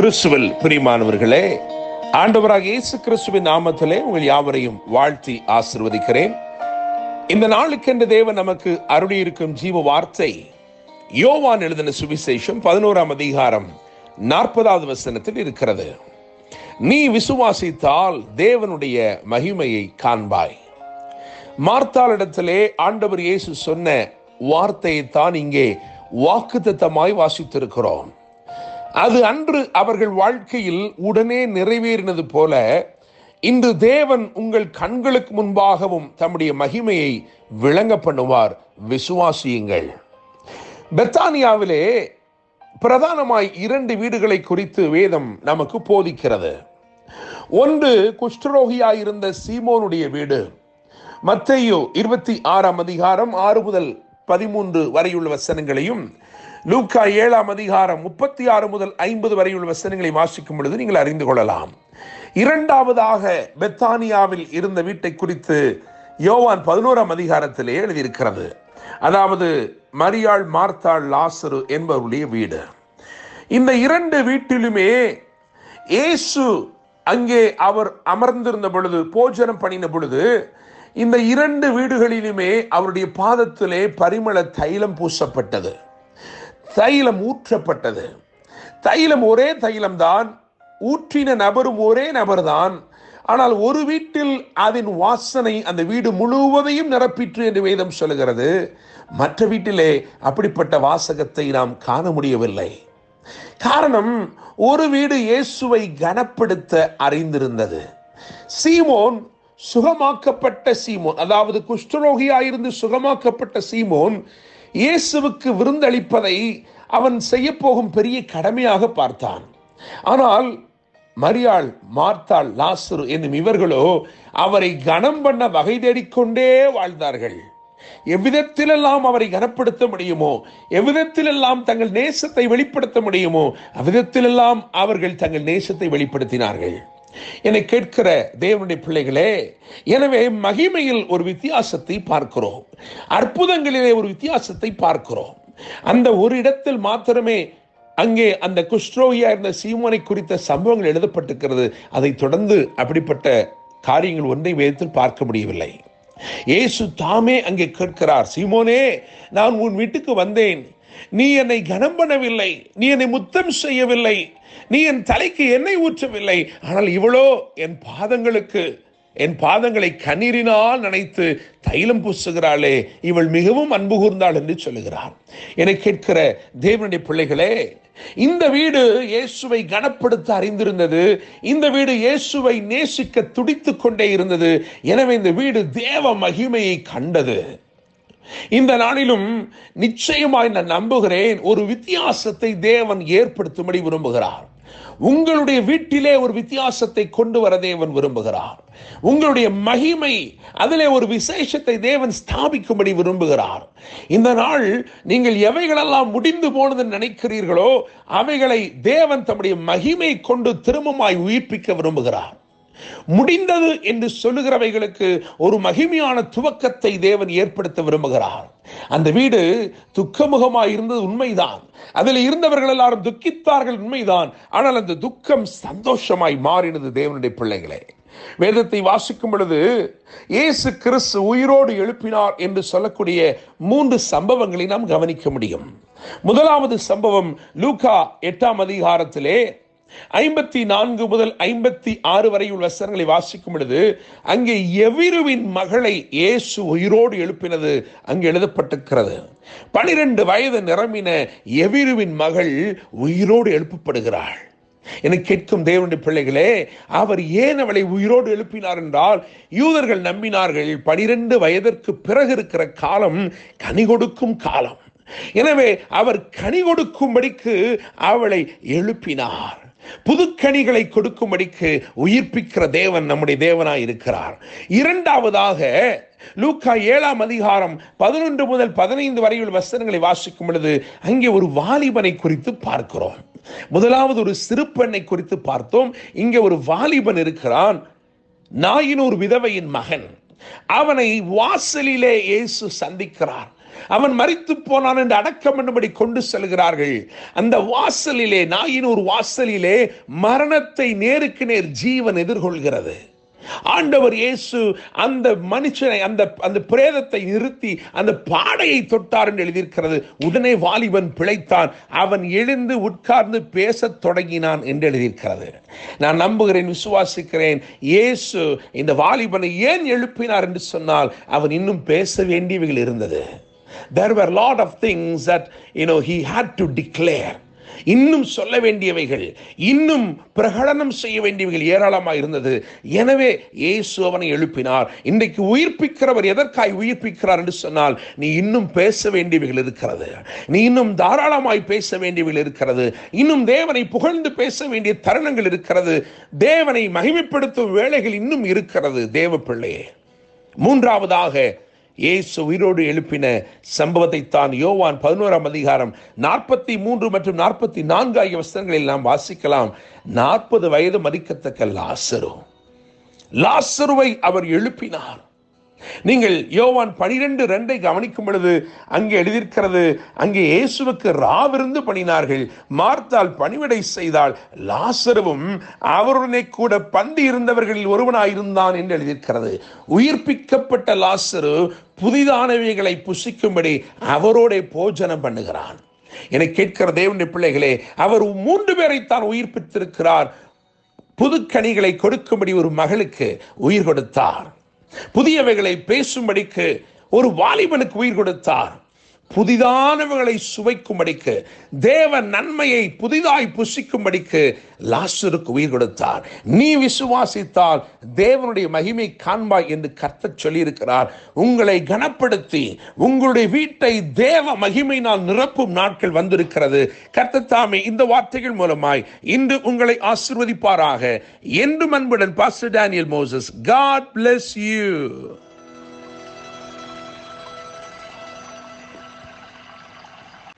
கிறிஸ்துவில் பிரியமானவர்களே, ஆண்டவராக இயேசு கிறிஸ்துவின் நாமத்திலே உங்கள் யாவரையும் வாழ்த்தி ஆசீர்வதிக்கிறேன். இந்த நாளுக்கென்று தேவன் நமக்கு அருளியிருக்கும் ஜீவ வார்த்தை யோவான் எழுதின சுவிசேஷம் 11ஆம் அதிகாரம் 40வது வசனத்தில் இருக்கிறது. நீ விசுவாசித்தால் தேவனுடைய மகிமையை காண்பாய். மார்த்தாளிடத்திலே ஆண்டவர் இயேசு சொன்ன வார்த்தையை தான் இங்கே வாக்குத்தத்தமாய் வாசித்திருக்கிறோம். அது அன்று அவர்கள் வாழ்க்கையில் உடனே நிறைவேறினது போல இன்று தேவன் உங்கள் கண்களுக்கு முன்பாகவும் தம்முடைய மகிமையை விளங்க பண்ணுவார். விசுவாசியுங்கள். பெத்தானியாவிலே பிரதானமாய் 2 வீடுகளை குறித்து வேதம் நமக்கு போதிக்கிறது. ஒன்று குஷ்டரோகியாயிருந்த சீமோனுடைய வீடு. மத்தேயு 26ஆம் அதிகாரம் 6 முதல் 13 வரையுள்ள வசனங்களையும், லூக்கா 7ஆம் அதிகாரம் 36 முதல் 50 வரையுள்ள வசனங்களை வாசிக்கும் பொழுது நீங்கள் அறிந்து கொள்ளலாம். இரண்டாவதாக பெத்தானியாவில் இருந்த வீட்டை குறித்து யோவான் 11ஆம் அதிகாரத்திலே எழுதியிருக்கிறது. அதாவது மரியாள், மார்த்தாள், லாசரு என்பவருடைய வீடு. இந்த 2 வீட்டிலுமே இயேசு அங்கே அவர் அமர்ந்திருந்த பொழுது, போஜனம் பண்ணின பொழுது, இந்த 2 வீடுகளிலுமே அவருடைய பாதத்திலே பரிமள தைலம் பூசப்பட்டது, தைலம் ஊற்றப்பட்டது. தைலம் ஒரே தைலம்தான், ஊற்றின நபரும் ஒரே நபர்தான். ஆனால் ஒரு வீட்டில் அதன் வாசனை அந்த வீடு முழுவதையும் நிரப்பிற்று என்று வேதம் சொல்கிறது. மற்ற வீட்டிலே அப்படிப்பட்ட வாசகத்தை நாம் காண முடியவில்லை. காரணம், ஒரு வீடு இயேசுவை கனப்படுத்த அறிந்திருந்தது. சீமோன் சுகமாக்கப்பட்ட சீமோன், அதாவது குஷ்டரோகியாயிருந்து சுகமாக்கப்பட்ட சீமோன் இயேசுவுக்கு விருந்தளிப்பதை அவன் செய்ய போகும் பெரிய கடமையாக பார்த்தான். ஆனால் மரியாள், மார்த்தாள், லாசரு என்னும் இவர்களோ அவரை கனம் பண்ண வகை தேடிக்கொண்டே வாழ்ந்தார்கள். எவ்விதத்திலெல்லாம் அவரை கனப்படுத்த முடியுமோ, எவ்விதத்திலெல்லாம் தங்கள் நேசத்தை வெளிப்படுத்த முடியுமோ, அவ்விதத்திலெல்லாம் அவர்கள் தங்கள் நேசத்தை வெளிப்படுத்தினார்கள். என்னை கேட்கிற தேவனுடைய பிள்ளைகளே, எனவே மகிமையில் ஒரு வித்தியாசத்தை பார்க்கிறோம், அற்புதங்களிலே ஒரு வித்தியாசத்தை பார்க்கிறோம். அந்த ஒரு இடத்தில் மாத்திரமே அங்கே அந்த குஷ்டரோகியா இருந்த சீமோனை குறித்த சம்பவங்கள் எழுதப்பட்டிருக்கிறது. அதை தொடர்ந்து அப்படிப்பட்ட காரியங்கள் ஒன்றை வேதத்தில் பார்க்க முடியவில்லை. இயேசு தாமே அங்கே கேட்கிறார், சீமோனே, நான் உன் வீட்டுக்கு வந்தேன், நீ என்னை கனம் பண்ணவில்லை, நீ என்னை முத்தம் செய்யவில்லை, நீ என் தலைக்கு எண்ணெய் ஊற்றவில்லை, ஆனால் இவளோ என் பாதங்களை கண்ணீரினால் நனைத்து தைலம் பூசுகிறாளே, இவள் மிகவும் அன்பு கூர்ந்தாள் என்று சொல்லுகிறார். என்னை கேட்கிற தேவனுடைய பிள்ளைகளே, இந்த வீடு இயேசுவை கனப்படுத்த அறிந்திருந்தது. இந்த வீடு இயேசுவை நேசிக்க துடித்துக் கொண்டே இருந்தது. எனவே இந்த வீடு தேவ மகிமையை கண்டது. இந்த நாளிலும் நிச்சயமாய் நான் நம்புகிறேன், ஒரு வித்தியாசத்தை தேவன் ஏற்படுத்தும்படி விரும்புகிறார். உங்களுடைய வீட்டிலே ஒரு வித்தியாசத்தை கொண்டு வர தேவன் விரும்புகிறார். உங்களுடைய மகிமை அதிலே ஒரு விசேஷத்தை தேவன் ஸ்தாபிக்கும்படி விரும்புகிறார். இந்த நாள் நீங்கள் எவைகளெல்லாம் முடிந்து போனது நினைக்கிறீர்களோ அவைகளை தேவன் தம்முடைய மகிமை கொண்டு திரும்பமாய் உயிர்ப்பிக்க விரும்புகிறார். முடிந்தது என்று சொல்லுகிறவைகளுக்கு ஒரு மகிமையான துவக்கத்தை தேவன் ஏற்படுத்த விரும்புகிறார். அந்த வீடு துக்கமுகமாய் இருந்தது உண்மைதான், அதில் இருந்தவர்கள் எல்லாரும் துக்கித்தார்கள் உண்மைதான். ஆனால் அந்த துக்கம் சந்தோஷமாய் மாறினது. தேவனுடைய பிள்ளைகளே, வேதத்தை வாசிக்கும் பொழுது இயேசு கிறிஸ்து உயிரோடு எழுப்பினார் என்று சொல்லக்கூடிய 3 சம்பவங்களை நாம் கவனிக்க முடியும். முதலாவது சம்பவம் லூக்கா 8ஆம் அதிகாரத்திலே 54 முதல் 56 வரையுள்ள வசனங்களை வாசிக்கும் பொழுது அங்கே எவிருவின் மகளை இயேசு உயிரோடு எழுப்பினது அங்கு எழுதப்பட்டிருக்கிறது. 12 வயது நிரம்பின எவிருவின் மகள் உயிரோடு எழுப்பப்படுகிறாள். என கேட்கும் தேவனுடைய பிள்ளைகளே, அவர் ஏன் அவளை உயிரோடு எழுப்பினார் என்றால், யூதர்கள் நம்பினார்கள் 12 வயதிற்கு பிறகு இருக்கிற காலம் கனி கொடுக்கும் காலம். எனவே அவர் கனி கொடுக்கும்படிக்கு அவளை எழுப்பினார். புதுக்கனிகளை கொடுக்கும்படிக்கு உயிர்ப்பிக்கிற தேவன் நம்முடைய தேவனாய் இருக்கிறார். இரண்டாவதாக லூக்கா 7ஆம் அதிகாரம் 11 முதல் 15 வரையுள்ள வசனங்களை வாசிக்கும் பொழுது அங்கே ஒரு வாலிபனை குறித்து பார்க்கிறோம். முதலாவது ஒரு சிறு பெண்ணை குறித்து பார்த்தோம். இங்கே ஒரு வாலிபன் இருக்கிறான், நாயினூர் விதவையின் மகன். அவனை வாசலிலே இயேசு சந்திக்கிறார். அவன் மரித்து போனான் என்று அடக்கம் பண்ணும்படி கொண்டு செல்கிறார்கள். அந்த வாசலிலே, நாயினூர் வாசலிலே மரணத்தை நேருக்கு நேர் ஜீவன் எதிர்கொள்கிறது. ஆண்டவர் இயேசு அந்த மனுஷனை, அந்த பிரேதத்தை நிறுத்தி அந்த பாடையை தொட்டார் என்று எழுதியிருக்கிறது. உடனே வாலிபன் பிழைத்தான், அவன் எழுந்து உட்கார்ந்து பேசத் தொடங்கினான் என்று எழுதியிருக்கிறது. நான் நம்புகிறேன், விசுவாசிக்கிறேன், இயேசு இந்த வாலிபனை ஏன் எழுப்பினார் என்று சொன்னால் அவன் இன்னும் பேச வேண்டியவைகள் இருந்தது. There were a lot of things that he had to declare. இன்னும் சொல்ல வேண்டியவைகள், இன்னும் பிரகடனம் செய்ய வேண்டியவைகள் ஏராளமாக இருந்தது. எனவே இயேசு அவனை எழுப்பினார். இன்றைக்கு உயிர்ப்பிக்கிறவர் எதற்காய் உயிர்ப்பிக்கிறார் என்று சொன்னால், நீ இன்னும் பேச வேண்டியவைகள் இருக்கிறது, நீ இன்னும் தாராளமாய் பேச வேண்டியவைகள் இருக்கிறது, இன்னும் தேவனை புகழ்ந்து பேச வேண்டிய தருணங்கள் இருக்கிறது, தேவனை மகிமைப்படுத்தும் வேளைகள் இன்னும் இருக்கிறது. தேவ பிள்ளையே, மூன்றாவதாக இயேசு உயிரோடு எழுப்பின சம்பவத்தை தான் யோவான் 11ஆம் அதிகாரம் 43 மற்றும் 44 ஆகிய வசனங்களில் நாம் வாசிக்கலாம். 40 வயது மதிக்கத்தக்க லாசருவை அவர் எழுப்பினார். நீங்கள் யோவான் 12:2 கவனிக்கும் பொழுது அங்கே எழுதியிருக்கிறது, அங்கே இயேசுவுக்கு ராவிருந்து பணினார்கள், மார்த்தாள் பணிவிடை செய்தாள், லாசருவும் அவருடனே கூட பந்தி இருந்தவர்களில் ஒருவனாயிருந்தான் என்று எழுதியிருக்கிறது. உயிர்ப்பிக்கப்பட்ட லாசரு புதிதானவைகளை புசிக்கும்படி அவரோட போஜனம் பண்ணுகிறான். என கேட்கிற தேவனுடைய பிள்ளைகளே, அவர் 3 பேரைத்தான் உயிர்ப்பித்திருக்கிறார். புதுக்கனிகளை கொடுக்கும்படி ஒரு மகளுக்கு உயிர் கொடுத்தார், புதியவைகளை பேசும்படிக்கு ஒரு வாலிபனுக்கு உயிர் கொடுத்தார், புதிதானவைகளை சுவைக்கும்படிக்கு, தேவ நன்மையை புதிதாய் புசிக்கும்படிக்கு லாசருக்கு உயிர் கொடுத்தார். நீ விசுவாசித்தால் தேவனுடைய மகிமை காண்பாய் என்று கர்த்தர் சொல்லியிருக்கிறார். உங்களை கனப்படுத்தி உங்களுடைய வீட்டை தேவ மகிமையினால் நிரப்பும் நாட்கள் வந்திருக்கிறது. கர்த்தர் தாமே இந்த வார்த்தைகள் மூலமாய் இன்று உங்களை ஆசீர்வதிப்பாராக. என்றும் அன்புடன் pastor Daniel Moses. God bless you.